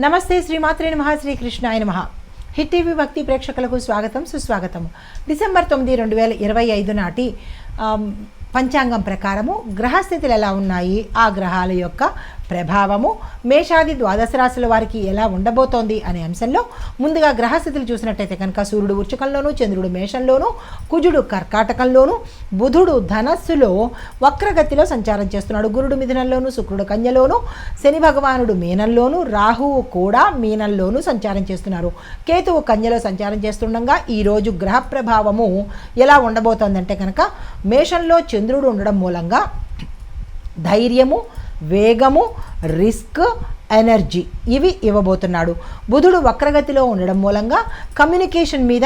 నమస్తే శ్రీమాత్రే నమః శ్రీకృష్ణాయ నమః. హిట్ టీవీ భక్తి ప్రేక్షకులకు స్వాగతం సుస్వాగతం. డిసెంబర్ 9, 2025 నాటి పంచాంగం ప్రకారము గ్రహస్థితులు ఎలా ఉన్నాయి, ఆ గ్రహాల యొక్క ప్రభావము మేషాది ద్వాదశ రాశుల వారికి ఎలా ఉండబోతోంది అనే అంశంలో ముందుగా గ్రహస్థితులు చూసినట్టయితే కనుక సూర్యుడు వృశ్చికంలోను, చంద్రుడు మేషంలోను, కుజుడు కర్కాటకంలోను, బుధుడు ధనస్సులో వక్రగతిలో సంచారం చేస్తున్నాడు. గురుడు మిథునంలోను, శుక్రుడు కన్యలోను, శని భగవానుడు మీనంలోను, రాహువు కూడా మీనంలోను సంచారం చేస్తున్నారు. కేతువు కన్యలో సంచారం చేస్తుండగా ఈరోజు గ్రహ ప్రభావము ఎలా ఉండబోతోందంటే కనుక మేషంలో చంద్రుడు ఉండడం మూలంగా ధైర్యము, వేగము, రిస్క్, ఎనర్జీ ఇవి ఇవ్వబోతున్నాడు. బుధుడు వక్రగతిలో ఉండడం మూలంగా కమ్యూనికేషన్ మీద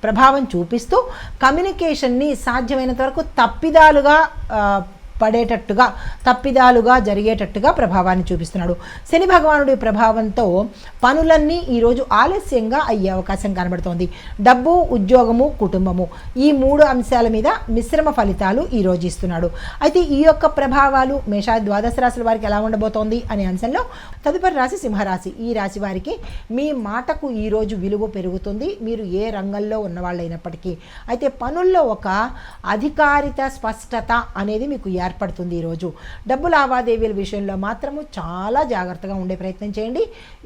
ప్రభావం చూపిస్తూ కమ్యూనికేషన్ని సాధ్యమైనంత వరకు తప్పిదాలుగా జరిగేటట్టుగా ప్రభావాన్ని చూపిస్తున్నాడు. శని భగవానుడి ప్రభావంతో పనులన్నీ ఈరోజు ఆలస్యంగా అయ్యే అవకాశం కనబడుతోంది. డబ్బు, ఉద్యోగము, కుటుంబము ఈ 3 అంశాల మీద మిశ్రమ ఫలితాలు ఈరోజు ఇస్తున్నాడు. అయితే ఈ యొక్క ప్రభావాలు మేషాది ద్వాదశ రాశుల వారికి ఎలా ఉండబోతోంది అనే అంశంలో తదుపరి రాశి సింహరాశి. ఈ రాశి వారికి మీ మాటకు ఈరోజు విలువ పెరుగుతుంది, మీరు ఏ రంగంలో ఉన్నవాళ్ళైనప్పటికీ. అయితే పనుల్లో ఒక అధికారిత స్పష్టత అనేది మీకు ఏర్పడుతుంది. ఈరోజు డబ్బు లావాదేవీల విషయంలో మాత్రము చాలా జాగ్రత్తగా ఉండే ప్రయత్నం చేయండి.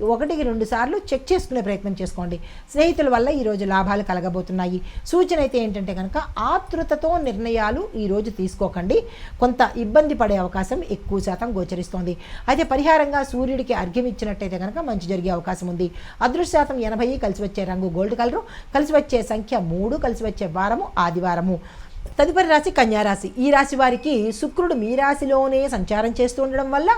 1-2 సార్లు చెక్ చేసుకునే ప్రయత్నం చేసుకోండి. స్నేహితుల వల్ల ఈరోజు లాభాలు కలగబోతున్నాయి. సూచన అయితే ఏంటంటే కనుక ఆతృతతో నిర్ణయాలు ఈరోజు తీసుకోకండి, కొంత ఇబ్బంది పడే అవకాశం ఎక్కువ శాతం గోచరిస్తోంది. అయితే పరిహారంగా సూర్యుడికి అర్ఘ్యం ఇచ్చినట్టయితే కనుక మంచి జరిగే అవకాశం ఉంది. అదృష్ట శాతం 80, కలిసి వచ్చే రంగు గోల్డ్ కలరు, కలిసి వచ్చే సంఖ్య 3, కలిసి వచ్చే వారము ఆదివారము. తదుపరి రాశి కన్యారాశి. ఈ రాశి వారికి శుక్రుడు మీ రాశిలోనే సంచారం చేస్తూ ఉండడం వల్ల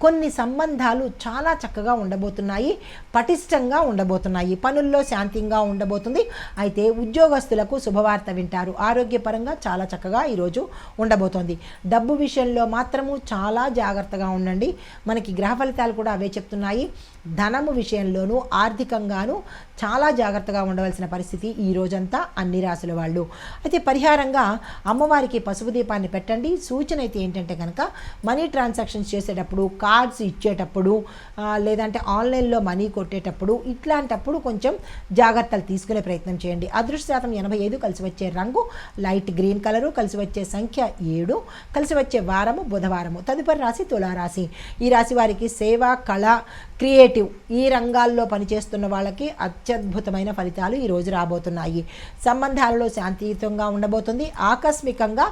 కొన్ని సంబంధాలు చాలా చక్కగా ఉండబోతున్నాయి, పటిష్టంగా ఉండబోతున్నాయి. పనుల్లో శాంతిగా ఉండబోతుంది. అయితే ఉద్యోగస్తులకు శుభవార్త వింటారు. ఆరోగ్యపరంగా చాలా చక్కగా ఈరోజు ఉండబోతోంది. డబ్బు విషయంలో మాత్రము చాలా జాగ్రత్తగా ఉండండి. మనకి గ్రహ ఫలితాలు కూడా అవే చెప్తున్నాయి. ధనము విషయంలోనూ ఆర్థికంగాను చాలా జాగ్రత్తగా ఉండవలసిన పరిస్థితి ఈ రోజంతా అన్ని రాశుల వాళ్ళు. అయితే పరిహారంగా అమ్మవారికి పసుపు దీపాన్ని పెట్టండి. సూచన అయితే ఏంటంటే కనుక మనీ ట్రాన్సాక్షన్స్ చేసేటప్పుడు, కార్డ్స్ ఇచ్చేటప్పుడు, లేదంటే ఆన్లైన్లో మనీ కొట్టేటప్పుడు ఇట్లాంటప్పుడు కొంచెం జాగ్రత్తలు తీసుకునే ప్రయత్నం చేయండి. అదృష్ట శాతం 85, కలిసి వచ్చే రంగు లైట్ గ్రీన్ కలరు, కలిసి వచ్చే సంఖ్య 7, కలిసి వచ్చే వారము బుధవారము. తదుపరి రాశి తులారాశి. ఈ రాశి వారికి సేవ, కళ, క్రియేటివ్ ఈ రంగాల్లో పనిచేస్తున్న వాళ్ళకి అత్యద్భుతమైన ఫలితాలు ఈరోజు రాబోతున్నాయి. సంబంధాలలో శాంతియుతంగా ఉండబోతుంది. ఆకస్మికంగా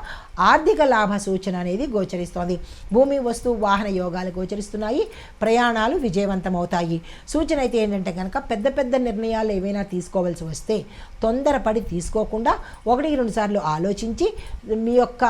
ఆర్థిక లాభ సూచన అనేది గోచరిస్తోంది. భూమి, వస్తు, వాహన యోగాలు గోచరిస్తున్నాయి. ప్రయాణాలు విజయవంతమవుతాయి. సూచన అయితే ఏంటంటే కనుక పెద్ద నిర్ణయాలు ఏవైనా తీసుకోవాల్సి వస్తే తొందరపడి తీసుకోకుండా 1-2 సార్లు ఆలోచించి మీ యొక్క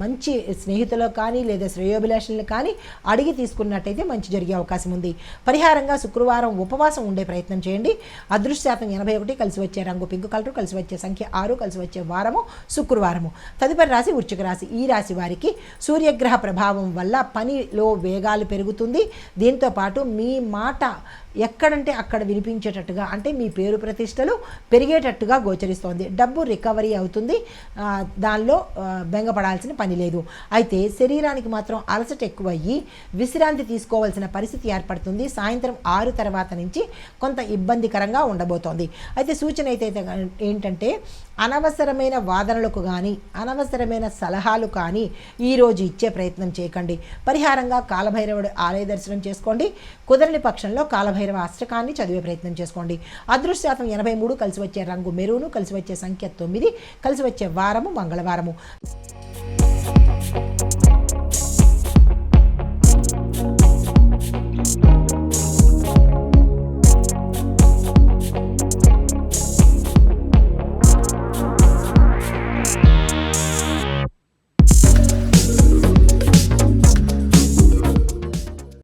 మంచి స్నేహితులు కానీ లేదా శ్రేయోభిలాషులను కానీ అడిగి తీసుకున్నట్టయితే మంచి జరిగే అవకాశం ఉంది. పరిహారంగా శుక్రవారం ఉపవాసం ఉండే ప్రయత్నం చేయండి. అదృష్ట శాతం 81, కలిసి వచ్చే రంగు పింక్ కలరు, కలిసి వచ్చే సంఖ్య 6, కలిసి వచ్చే వారము శుక్రవారము. తదుపరి రాశి వృశ్చిక రాశి. ఈ రాశి వారికి సూర్యగ్రహ ప్రభావం వల్ల పనిలో వేగాలు పెరుగుతుంది. దీంతో పాటు మీ మాట ఎక్కడంటే అక్కడ వినిపించేటట్టుగా, అంటే మీ పేరు ప్రతిష్టలు పెరిగేటట్టుగా గోచరిస్తోంది. డబ్బు రికవరీ అవుతుంది, దానిలో బెంగపడాల్సిన పని లేదు. అయితే శరీరానికి మాత్రం అలసట ఎక్కువయ్యి విశ్రాంతి తీసుకోవాల్సిన పరిస్థితి ఏర్పడుతుంది. సాయంత్రం 6 తర్వాత నుంచి కొంత ఇబ్బందికరంగా ఉండబోతోంది. అయితే సూచన అయితే ఏంటంటే అనవసరమైన వాదనలకు కానీ అనవసరమైన సలహాలు కానీ ఈరోజు ఇచ్చే ప్రయత్నం చేయకండి. పరిహారంగా కాలభైరవుడు ఆలయ దర్శనం చేసుకోండి. కుదరని పక్షంలో కాలభైరవ అష్టకాన్ని చదివే ప్రయత్నం చేసుకోండి. అదృష్ట శాతం 83, కలిసి వచ్చే రంగు మెరూను, కలిసి వచ్చే సంఖ్య 9, కలిసి వచ్చే వారము మంగళవారము.